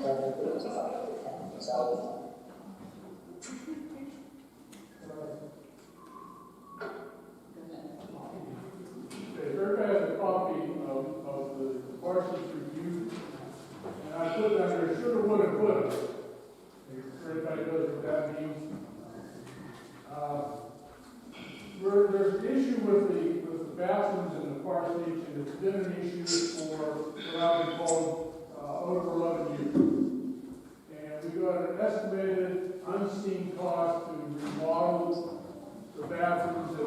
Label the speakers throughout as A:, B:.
A: Everybody has a copy of the parsonage review, and I put down there, shoulda, woulda, coulda. If everybody knows what that means. There's an issue with the bathrooms in the parsonage, and it's been an issue for what I would call over 11 years. And we got an estimated unseen cost to remodel the bathrooms at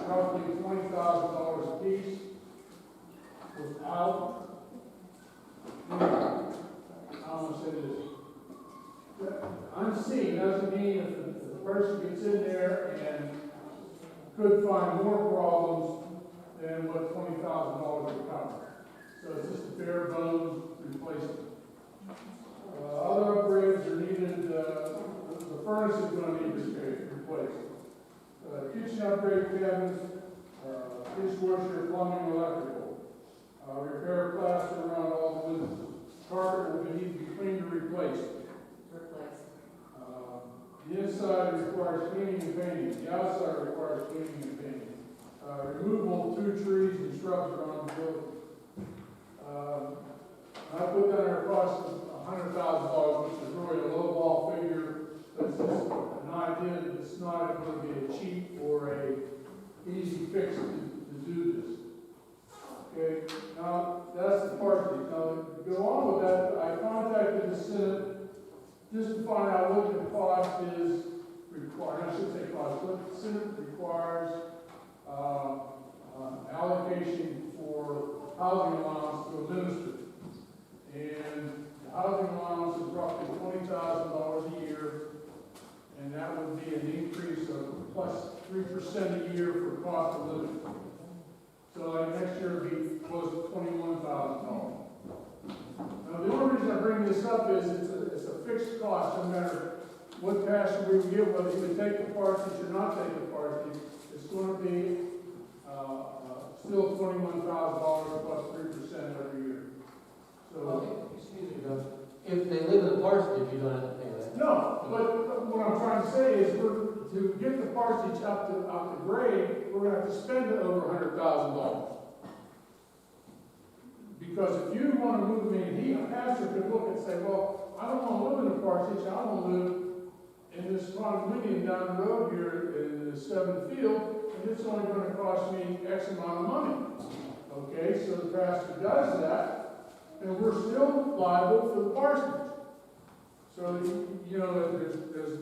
A: roughly $20,000 a piece without, I want to say this, unseen doesn't mean if the person gets in there and could find more problems than what $20,000 would cover. So it's just a bare bones replacement. Other upgrades are needed. The furnace is going to need replaced. Kitchen upgrade cabinets, dishwasher, plumbing, electrical. Repair plaster around all the windows. Carpet will need to be cleaned or replaced. The inside requires cleaning and painting. The outside requires cleaning and painting. Removal of 2 trees and shrubs around the building. I put down our cost of $100,000, which is really a low ball figure. But it's just an idea that it's not going to be a cheap or a easy fix to do this. Okay, now that's the parsonage. Now to go on with that, I contacted the Senate just to find out what the cost is required. I should say cost. What the Senate requires allocation for housing allowance to a minister. And the housing allowance is roughly $20,000 a year, and that would be an increase of plus 3% a year for cost of living. So like next year would be close to $21,000. Now the only reason I bring this up is it's a fixed cost, no matter what pastor we would give, whether he would take the parsonage or not take the parsonage, it's going to be still $21,000 plus 3% every year. So,
B: excuse me, Doug. If they live in the parsonage, you don't have to pay that.
A: No, but what I'm trying to say is to get the parsonage up to grade, we're going to have to spend over $100,000. Because if you want to move me, a pastor could look and say, well, I don't want to live in the parsonage, I want to live in this condominium down the road here in the 7th field, and it's only going to cost me X amount of money. Okay, so the pastor does that, and we're still liable for the parsonage. So, you know, there's a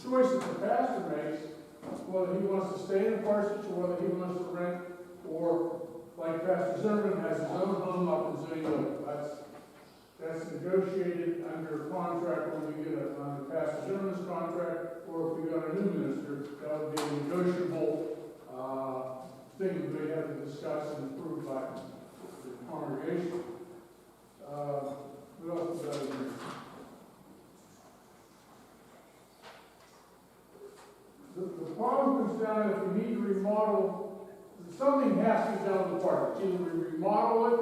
A: choice that the pastor makes, whether he wants to stay in the parsonage or whether he wants to rent, or like Pastor Zimmerman has his own home up in Zuniga. That's negotiated under contract when we get under Pastor Zimmerman's contract, or if we got a new minister, that would be a negotiable thing that we have to discuss and approve by the congregation. What else is that in here? The problem comes down if we need to remodel, something has to be done with the parsonage. Either we remodel it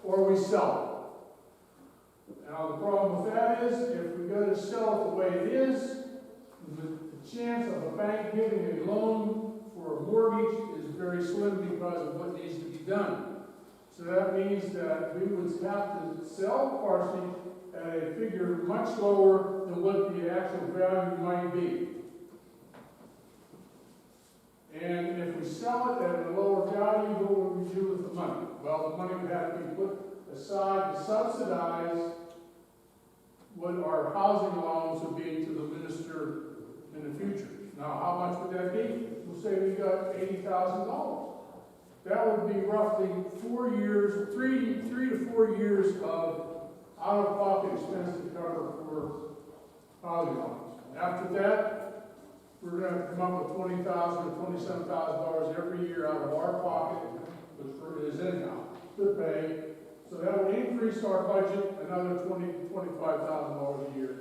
A: or we sell it. Now the problem with that is if we go to sell it the way it is, the chance of a bank giving a loan for a mortgage is very slim because of what needs to be done. So that means that we would have to sell the parsonage at a figure much lower than what the actual value might be. And if we sell it at a lower value, what would we do with the money? Well, the money would have to be put aside to subsidize what our housing allowance would be to the minister in the future. Now, how much would that be? We'll say we got $80,000. That would be roughly 4 years, three to 4 years of out-of-pocket expense to cover for housing allowance. After that, we're going to come up with $20,000 to $27,000 every year out of our pocket, which is income, to pay. So that would increase our budget another $20,000 to $25,000 a year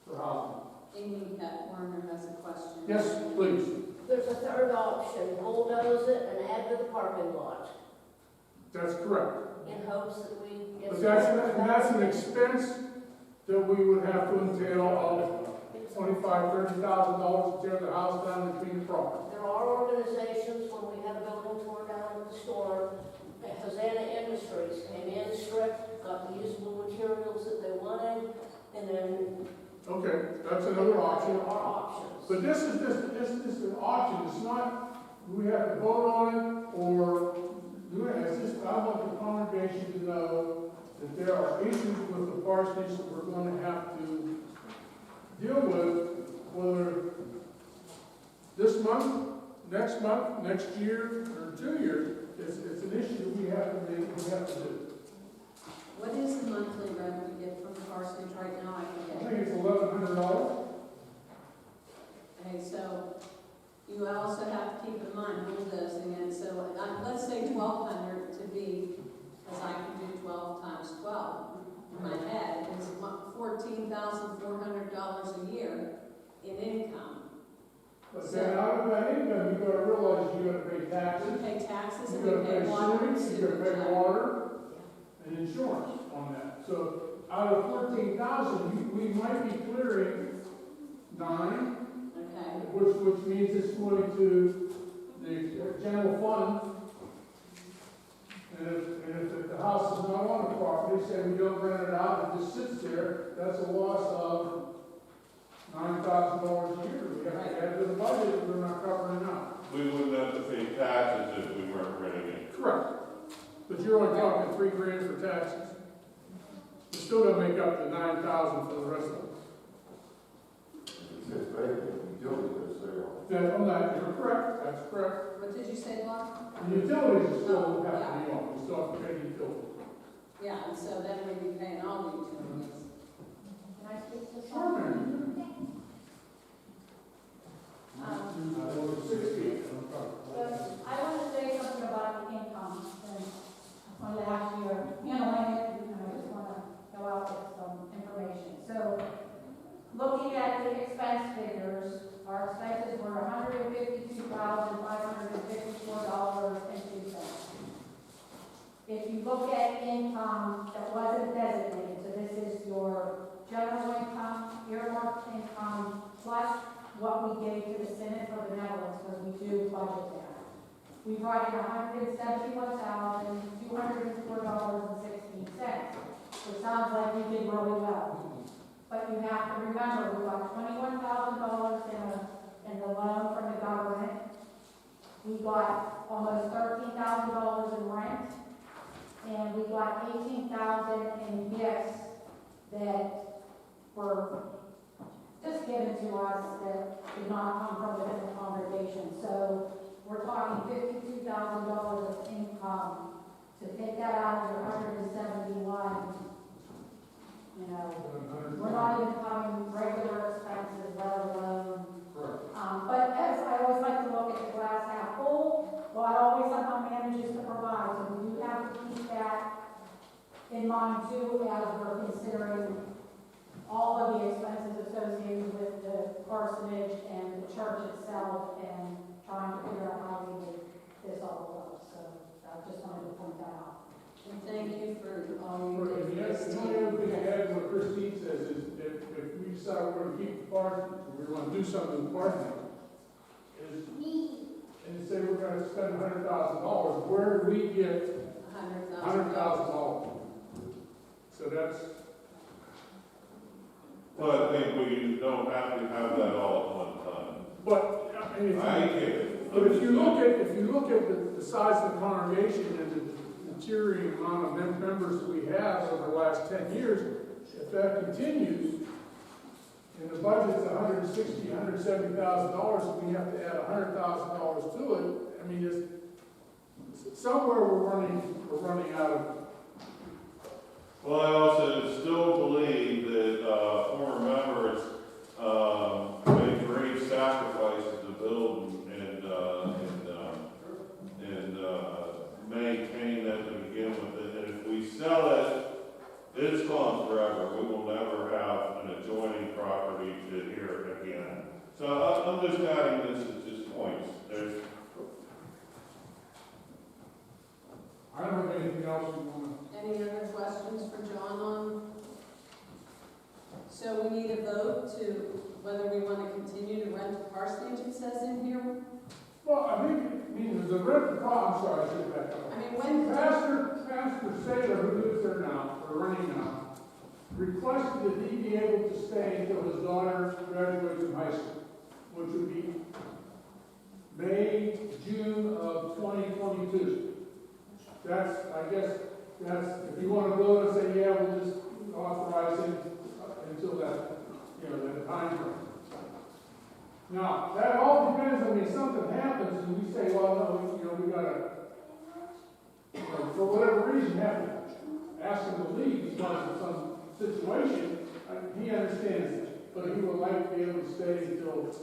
A: for housing.
C: Amy Warner has a question.
A: Yes, please.
D: There's a third option, bulldoze it and add to the parking lot.
A: That's correct.
D: in hopes that we get.
A: But that's an expense that we would have to entail of $25,000-$30,000 to tear the house down between the property.
D: There are organizations, when we had a building torn down with the storm, Hosanna Industries came in, stripped, got the usable materials that they wanted, and then.
A: Okay, that's another option.
D: There are options.
A: But this is an option, it's not, we have to vote on it, or do it, it's just, I want the congregation to know that there are issues with the parsonage that we're going to have to deal with, whether this month, next year, or 2 years, it's an issue we have to do.
C: What is the monthly rent we get from the parsonage right now? I
A: I
C: forget.
A: think it's $1,100.
C: Okay, so you also have to keep in mind bulldozing, and so let's say 1,200 to be, because I can do 12 times 12 in my head, is $14,400 a year in income.
A: But then out of that income, you gotta realize you gotta pay
C: We
A: taxes,
C: pay taxes
A: you
C: and
A: gotta
C: we
A: pay
C: pay water and
A: sewage, you gotta
C: sewage.
A: pay water, and insurance on that. So out of 14,000, we might be clearing 9,
C: Okay,
A: which means it's going to the general fund. And if the house is not on the property, say we don't rent it out, it just sits there, that's a loss of $9,000 a year. We have to add to the budget if we're not covering it now.
E: We wouldn't have to pay taxes if we weren't renting it.
A: Correct. But you're only talking $3,000 for taxes. You still don't make up the $9,000 for the rest of it.
F: It's vacant, utilities are sale.
A: You're correct, that's correct.
C: what did you say, Mark?
A: The utilities still have to be on, we still have to pay utilities.
C: Yeah, and so then we'd be paying all the utilities.
D: Can I speak to
A: Sure,
D: something?
A: man.
D: But
A: 60.
G: I want to say something about the income, and on last year, handling it, and I just want to go out with some information. So, looking at the expense figures, our expenses were $152,554.02. If you look at income that wasn't designated, so this is your general income, earmarked income, plus what we gave to the Senate for the Netherlands, because we do budget that. We brought in $171,204.16, which sounds like we did really well. But you have to remember, we got $21,000 in the loan from the government. We got almost $13,000 in rent, and we got $18,000 in gifts that were just given to us that did not come from within the congregation. So we're talking $52,000 of income. To take that out of your 171, you know, we're not even covering regular expenses, let alone. But as I always like to look at the glass half full, God always somehow manages to provide. So we do have to keep that in mind too, as we're considering all of the expenses associated with the parsonage and the church itself, and trying to figure out how we make this all work. So I just wanted to point that out.
C: And thank you for all you did.
A: Yes, the only other thing to add to what Christine says is if we decide we're going to keep the parsonage, or we want to do something with the parsonage, and say we're going to spend $100,000, where do we get $100,000? So that's.
E: Well, I think we don't have to have that all at one time.
A: But I mean,
E: I get it.
A: but if you look at the size of the congregation and the deteriorating amount of members that we have over the last 10 years, if that continues, and the budget's $160,000, $170,000, and we have to add $100,000 to it, I mean, there's somewhere we're running out of.
E: Well, I also still believe that former members made great sacrifices to build and maintain that to begin with. And if we sell it, it's gone forever. We will never have an adjoining property to hear again. So I'm just adding this as just points.
A: I don't have anything anything else you want
C: Any other questions for John on? So we need a vote to whether we want to continue to rent the parsonage, it says in here.
A: to? Well, I mean, the rent, I'm sorry, I should back up.
C: I mean, when,
A: Pastor Saylor, who lives there now, or running now, requested that he be able to stay until his daughter graduates from high school, which would be May, June of 2022. That's, I guess, that's, if you want to vote and say, yeah, we'll just authorize him until that, that time frame. Now, that all depends, I mean, something happens and we say, well, no, we gotta, for whatever reason, have to ask him to leave because of some situation. He understands that, but he would like to be able to stay until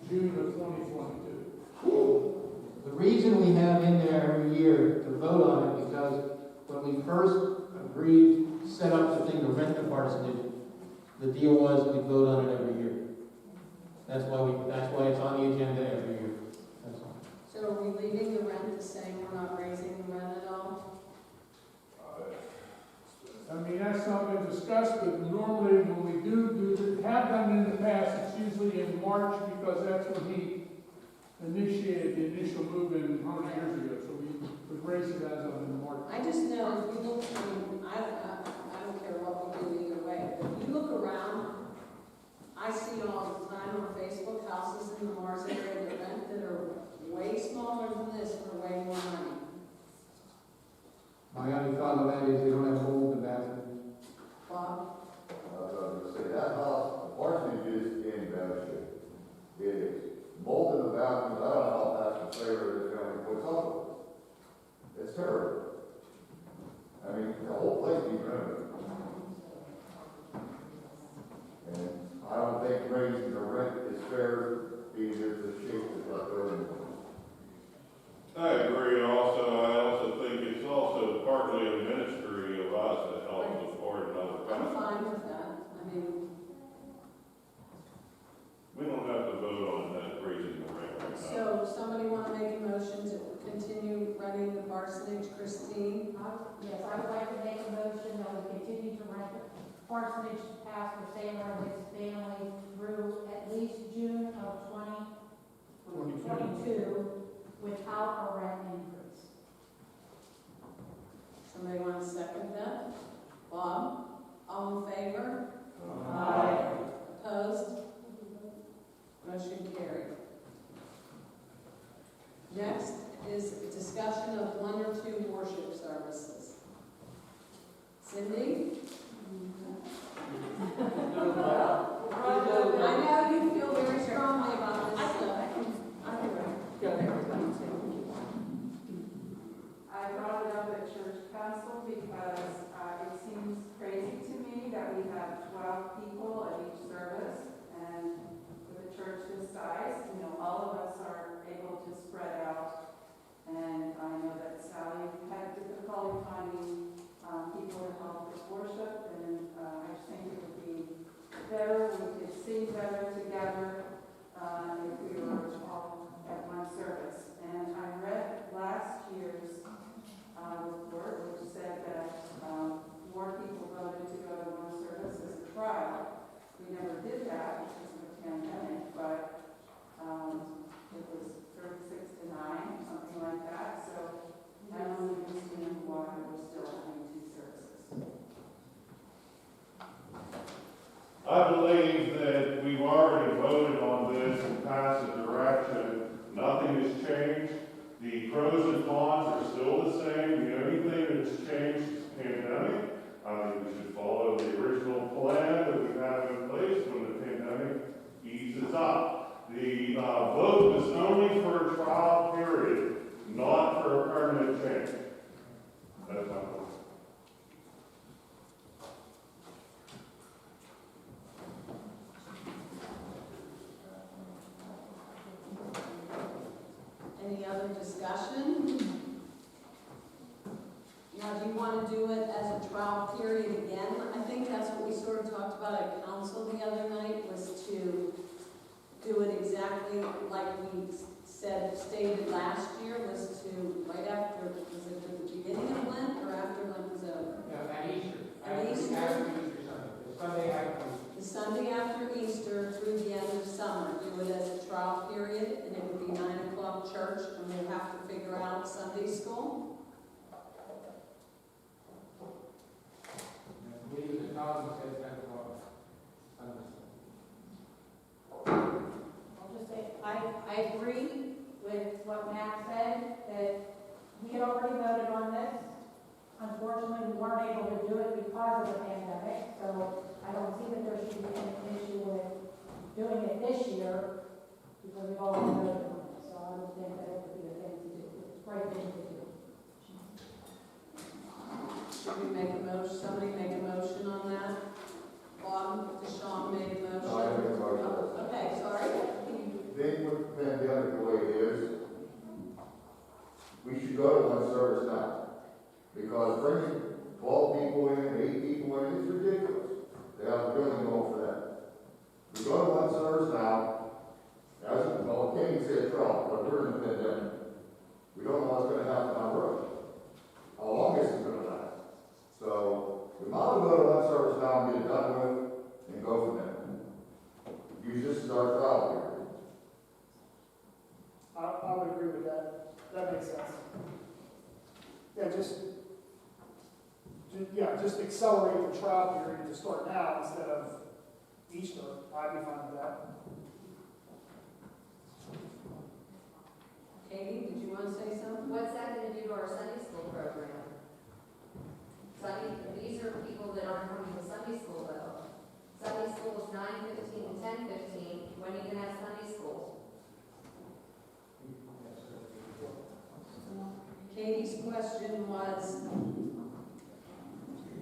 A: June of 2022.
B: The reason we have in there every year to vote on it, because when we first agreed, set up the thing to rent the parsonage, the deal was we vote on it every year. That's why it's on the agenda every year. That's all.
C: so are we leaving the rent the same, we're not raising the rent at all?
A: I mean, that's not been discussed, but normally when we have done in the past, it's usually in March because that's when he initiated the initial move-in 100 years ago. So we would raise it as of in March.
C: I just know if you look, I don't care what we do either way, but if you look around, I see all the time on Facebook houses in the Mars area that rent that are way smaller than this for way more money.
H: My only thought on that is they don't have mold in the bathroom.
C: Bob?
F: I was going to say, that house, the parsonage is in bad shape. It is. Mold in the bathroom, I don't know how Pastor Saylor is going to put up with it. It's terrible. I mean, the whole place needs renovated. And I don't think raising the rent is fair, being in the shape that's left over.
E: I agree also. I also think it's also partly a ministry of us that helps support another
C: I'm
E: pastor.
C: fine with that. I mean,
E: We don't have to vote on that raising the rent right now.
C: so somebody want to make a motion to continue running the parsonage, Christine?
G: Yes, I would like to make a motion that we continue to rent the parsonage to Pastor Saylor and his family through at least June of 2022 without a rent increase.
C: Somebody want to second that? Bob? All in favor?
G: Aye.
C: Opposed? Motion carried. Next is discussion of 1 or 2 worship services. Cindy? I know you feel very strongly about this stuff.
I: I brought it up at church council because it seems crazy to me that we have 12 people at each service, and with a church this size, all of us are able to spread out. And I know that Sally had difficulty finding people to help with worship, and I just think it would be better, we could sing better together if we were all at one service. And I read last year's report, which said that more people voted to go to one service as a trial. We never did that because of the pandemic, but it was 36 to 9, something like that. So I don't understand why we're still having 2 services.
E: I believe that we've already voted on this and passed a direction. Nothing has changed. The pros and cons are still the same. The only thing that's changed is the pandemic. I think we should follow the original plan that we have in place when the pandemic eases up. The vote was only for a trial period, not for a permanent change. That's my point.
C: Any other discussion? Now, do you want to do it as a trial period again? I think that's what we sort of talked about at council the other night, was to do it exactly like we stated last year, was to, right after, was it at the beginning of Lent or after
H: $100 and say 10 o'clock. Sunday school.
G: I'll just say, I agree with what Matt said, that we had already voted on this. Unfortunately, we weren't able to do it because of the pandemic, so I don't see that there should be any issue with doing it this year, because we've already voted on it, so I would think that it would be the thing to do, it's the right thing to do.
C: Should we make a motion, somebody make a motion on that? Bob, Deshawn made a motion.
F: No, I didn't make a motion.
C: Oh, okay, sorry.
F: Being with the pandemic the way it is, we should go to one service now. Because bringing 12 people in, 8 people in, is ridiculous. They have a building going for that. We go to one service now, as, well, can't even say 12, but we're in the pandemic. We don't know what's gonna happen on the road. How long is it gonna last? So, we might as well go to one service now and get it done with, and go from there. Use this as our trial period.
J: I would agree with that. That makes sense. Just accelerate the trial period to start now instead of Easter. I'd be fine with that.
C: Katie, did you want to say something?
K: What's that going to do to our Sunday school program? These are people that aren't coming to Sunday school though. Sunday school is 9:15 to 10:15. When are you going to have Sunday school?
C: Katie's question was,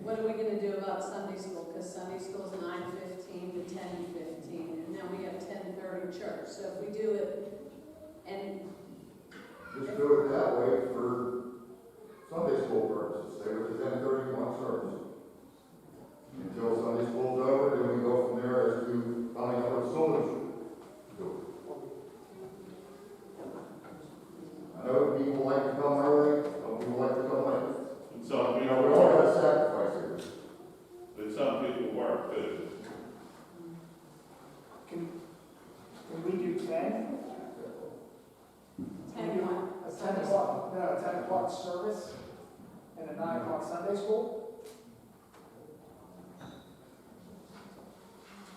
C: what are we gonna do about Sunday school? Because Sunday school is 9:15 to 10:15, and then we have 10:30 church. So if we do it, and
F: Just do it that way for Sunday school purposes. Stay with the 10:31 service. Until Sunday school's over, then we go from there as to how many other solutions do it. I know people like to come early, some people like to come late.
E: And some
F: We
E: people
F: all
E: work,
F: got to sacrifice here.
E: but some people work too.
J: Can we do 10?
C: 10 what?
J: A 10 o'clock, no, a 10 o'clock service and a 9 o'clock Sunday school?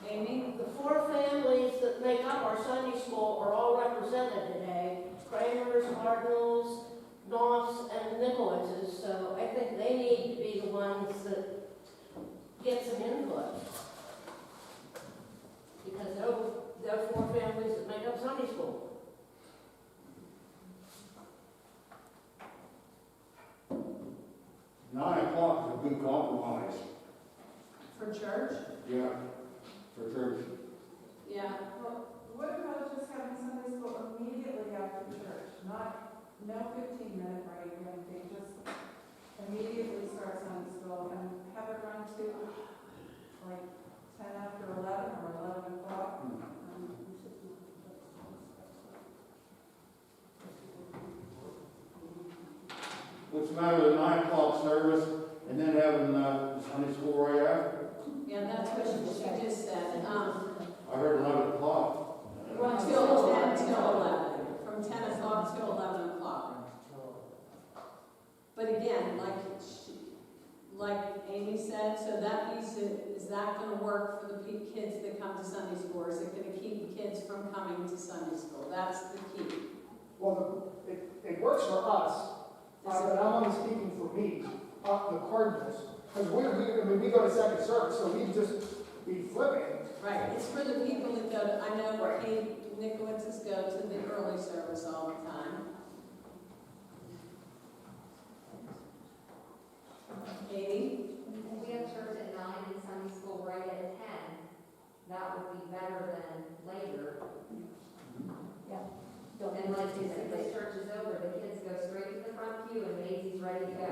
C: Amy?
D: The 4 families that make up our Sunday school are all represented today. Kramers, Cardinals, Knopfs, and Nicholas's, so I think they need to be the ones that get some input. Because they're 4 families that make up Sunday school.
H: $9 o'clock is a good compromise.
C: For church?
H: Yeah, for church.
C: Yeah.
I: Well, what about just having Sunday school immediately after church? No 15-minute break or anything, just immediately start Sunday school and have it run to like 10 after 11 or 11 o'clock.
H: What's the matter with the 9 o'clock service and then having Sunday school right after?
C: Yeah, that's what she just said.
H: I heard 11 o'clock.
C: Until 10 till 11, from 10 o'clock till 11 o'clock. But again, like Amy said, so that means, is that going to work for the kids that come to Sunday school? Or is it going to keep kids from coming to Sunday school? That's the key.
J: Well, it works for us, but I'm only speaking for me, the Cardinals. Because we go to second service, so we just be flipping.
C: Right, it's for the people that go to, I know Kate Nicholas's go to the early service all the time. Katie?
K: If we have church at 9 and Sunday school right at 10, that would be better than later. And like you said, this church is over, the kids go straight to the front pew and Daisy's ready to go.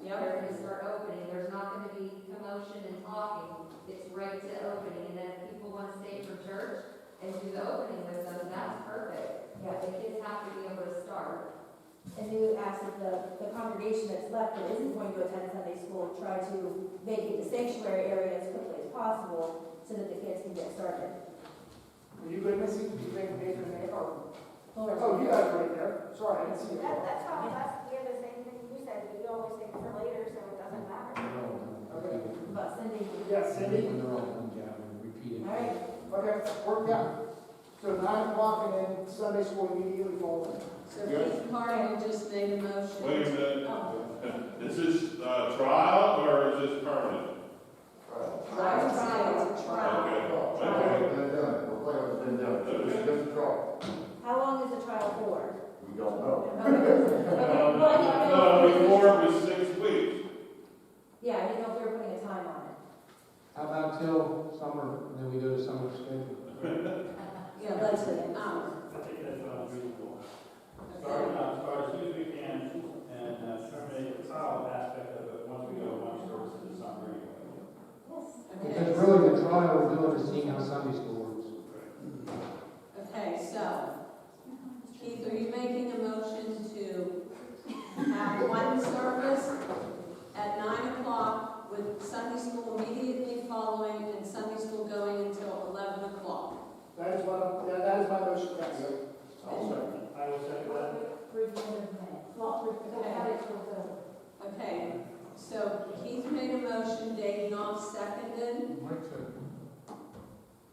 C: Yep.
K: They're going to start opening, there's not going to be commotion and talking, it's right to opening, and then if people want to stay for church and do the opening with them, that's perfect. But the kids have to be able to start.
L: And you asked if the congregation that's left that isn't going to attend Sunday school try to vacate the sanctuary area as quickly as possible so that the kids can get started.
J: Are you good, Missy? Do you think Nathan may, or?
L: Well,
J: Oh, you guys are right there. Sorry, I didn't see you.
G: That's fine, we have the same thing you said, we always think for later, so it doesn't matter.
J: Okay.
L: But Cindy,
J: Yes, Cindy?
B: When they're all done, yeah, we repeat it.
L: all right,
J: Okay, work out. So 9 o'clock and then Sunday school immediately following.
C: So Keith Carter just made a motion.
E: Wait a minute,
C: Oh,
E: is this, trial or is this permanent?
C: I would say it's a trial.
E: Okay.
F: Been done, we'll play with it, been done, so it's just a trial.
L: how long is the trial for?
F: We don't know.
L: Okay, well, I didn't know.
E: No, before it was 6 weeks.
L: Yeah, I didn't know if they were putting a time on it.
B: How about till summer, and then we go to summer schedule?
C: Yeah, let's say an hour.
M: I think that's not reasonable.
C: Okay.
M: Start as soon as we can, and terminate the trial aspect of it once we go one service in the summer anyway.
B: Because
C: Okay.
B: really, the trial we're doing is seeing how Sunday school works.
C: Okay, so, Keith, are you making a motion to have one service at 9 o'clock with Sunday school immediately following and Sunday school going until 11 o'clock?
J: That is my motion, yes.
M: I'll second. I will second that.
L: Through the end of May. Well, through, have it till the.
C: Okay, so Keith made a motion, Dave Knopf seconded.
A: Mike said,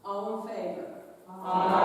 C: All in favor?
L: Aye.